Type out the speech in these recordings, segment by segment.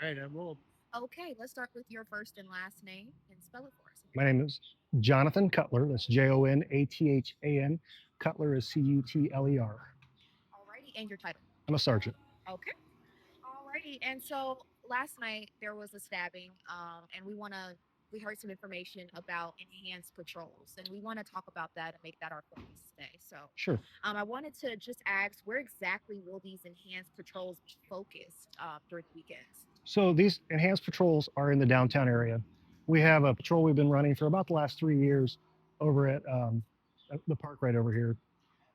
right, I'm old. Okay, let's start with your first and last name and spell it for us. My name is Jonathan Cutler. That's Jonathan. Cutler is Cutler. Alrighty, and your title. I'm a sergeant. Okay. Alrighty, and so last night there was a stabbing, and we heard some information about enhanced patrols, and we want to talk about that and make that our focus today. So, Sure. I wanted to just ask, where exactly will these enhanced patrols be focused during the weekends? So these enhanced patrols are in the downtown area. We have a patrol we've been running for about the last 3 years over at the park right over here.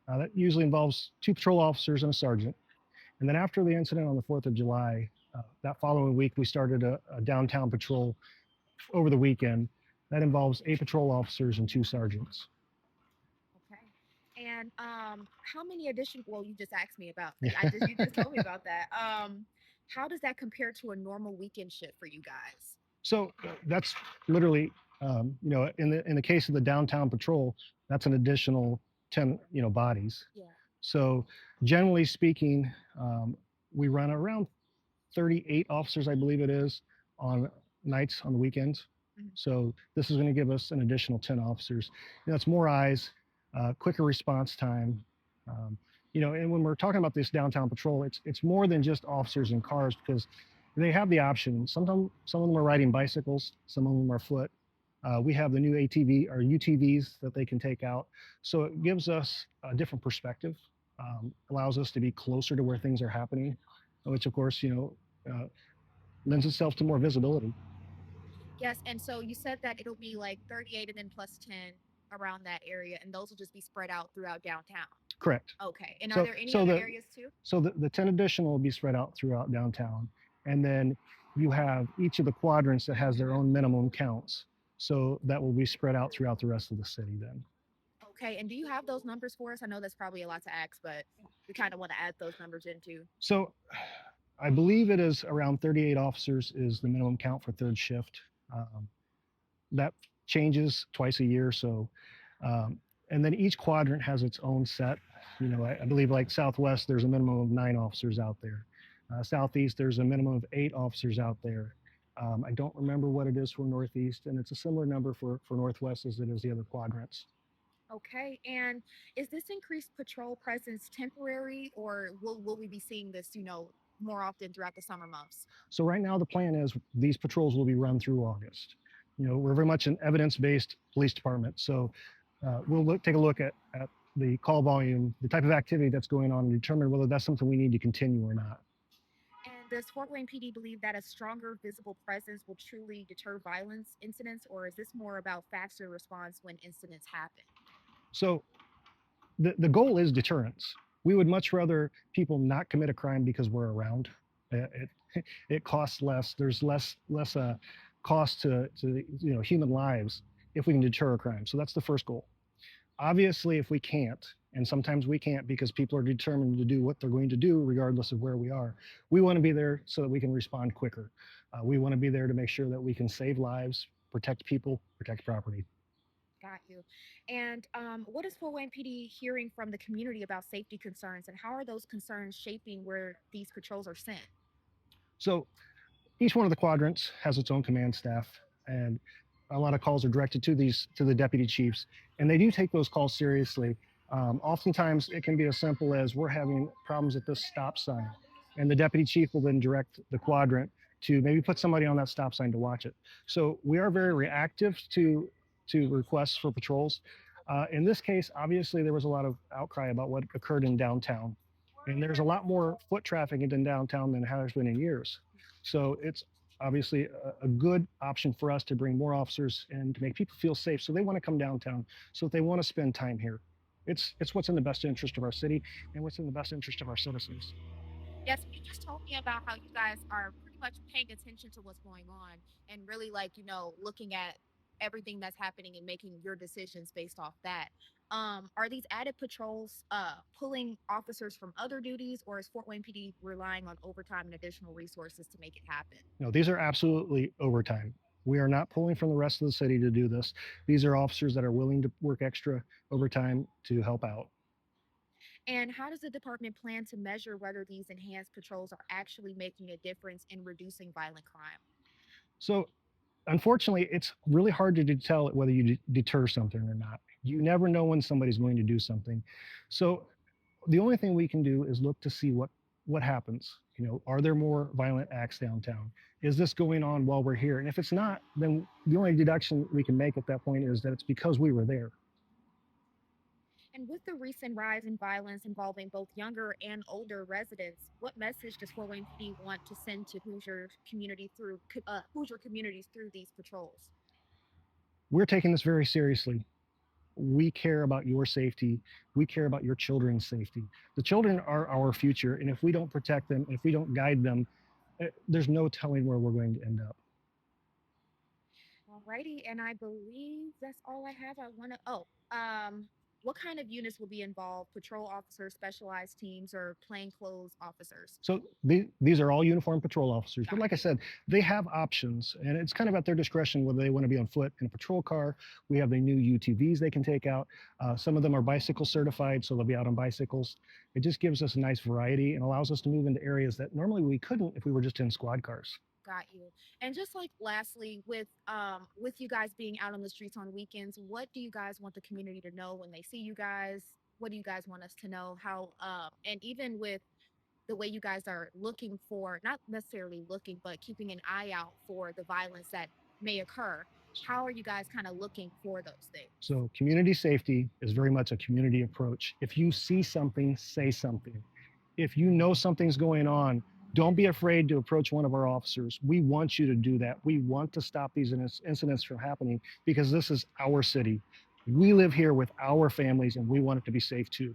That usually involves two patrol officers and a sergeant. And then after the incident on the 4th of July, that following week, we started a downtown patrol over the weekend. That involves 8 patrol officers and 2 sergeants. Okay. And how many additional? Well, you just asked me about. Yeah. You just told me about that. How does that compare to a normal weekend shift for you guys? So that's literally, in the case of the downtown patrol, that's an additional 10, bodies. Yeah. So generally speaking, we run around 38 officers, I believe it is, on nights on the weekends. Mhm. So this is going to give us an additional 10 officers. That's more eyes, quicker response time. Um, and when we're talking about this downtown patrol, it's more than just officers in cars because they have the option. Sometimes some of them are riding bicycles, some of them are foot. We have the new ATV or UTVs that they can take out. So it gives us a different perspective, allows us to be closer to where things are happening, which of course, lends itself to more visibility. Yes, and so you said that it'll be like 38 and then plus 10 around that area, and those will just be spread out throughout downtown. Correct. Okay. And are So there any so other the areas too? so the 10 additional will be spread out throughout downtown. And then you have each of the quadrants that has their own minimum counts. So that will be spread out throughout the rest of the city then. Okay. And do you have those numbers for us? I know that's probably a lot to ask, but we kind of want to add those numbers into. So I believe it is around 38 officers is the minimum count for third shift. Um, that changes twice a year. So, and then each quadrant has its own set. I believe like Southwest, there's a minimum of 9 officers out there. Southeast, there's a minimum of 8 officers out there. I don't remember what it is for Northeast, and it's a similar number for Northwest as it is the other quadrants. Okay. And is this increased patrol presence temporary, or will we be seeing this, more often throughout the summer months? So right now, the plan is these patrols will be run through August. We're very much an evidence-based police department. So take a look at the call volume, the type of activity that's going on, and determine whether that's something we need to continue or not. And does Fort Wayne PD believe that a stronger visible presence will truly deter violence incidents, or is this more about faster response when incidents happen? So the goal is deterrence. We would much rather people not commit a crime because we're around. It costs less. There's less cost to human lives if we can deter a crime. So that's the first goal. Obviously, if we can't, and sometimes we can't because people are determined to do what they're going to do regardless of where we are, we want to be there so that we can respond quicker. We want to be there to make sure that we can save lives, protect people, protect property. Got you. And what is Fort Wayne PD hearing from the community about safety concerns, and how are those concerns shaping where these patrols are sent? So each one of the quadrants has its own command staff, and a lot of calls are directed to the deputy chiefs, and they do take those calls seriously. Oftentimes, it can be as simple as we're having problems at this stop sign, and the deputy chief will then direct the quadrant to maybe put somebody on that stop sign to watch it. So we are very reactive to requests for patrols. In this case, obviously, there was a lot of outcry about what occurred in downtown, and there's a lot more foot traffic in downtown than has been in years. So it's obviously a good option for us to bring more officers and to make people feel safe. So they want to come downtown. So if they want to spend time here, it's what's in the best interest of our city and what's in the best interest of our citizens. Yes, you just told me about how you guys are pretty much paying attention to what's going on and really like, looking at everything that's happening and making your decisions based off that. Are these added patrols pulling officers from other duties, or is Fort Wayne PD relying on overtime and additional resources to make it happen? No, these are absolutely overtime. We are not pulling from the rest of the city to do this. These are officers that are willing to work extra overtime to help out. And how does the department plan to measure whether these enhanced patrols are actually making a difference in reducing violent crime? So unfortunately, it's really hard to tell whether you deter something or not. You never know when somebody's going to do something. So the only thing we can do is look to see what happens. Are there more violent acts downtown? Is this going on while we're here? And if it's not, then the only deduction we can make at that point is that it's because we were there. And with the recent rise in violence involving both younger and older residents, what message does Fort Wayne PD want to send to Hoosier communities through these patrols? We're taking this very seriously. We care about your safety. We care about your children's safety. The children are our future, and if we don't protect them, if we don't guide them, there's no telling where we're going to end up. Alrighty, and I believe that's all I have. I want to. What kind of units will be involved? Patrol officers, specialized teams, or plainclothes officers? So these are all uniformed patrol officers, but Got like I it. said, they have options, and it's kind of at their discretion whether they want to be on foot in a patrol car. We have the new UTVs they can take out. Some of them are bicycle certified, so they'll be out on bicycles. It just gives us a nice variety and allows us to move into areas that normally we couldn't if we were just in squad cars. Got you. And just like lastly, with you guys being out on the streets on weekends, what do you guys want the community to know when they see you guys? What do you guys want us to know? How and even with the way you guys are looking for, not necessarily looking, but keeping an eye out for the violence that may occur. How are you guys kind of looking for those things? So community safety is very much a community approach. If you see something, say something. If you know something's going on, don't be afraid to approach one of our officers. We want you to do that. We want to stop these incidents from happening because this is our city. We live here with our families and we want it to be safe too.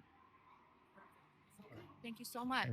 Perfect. Okay. Thank you so much.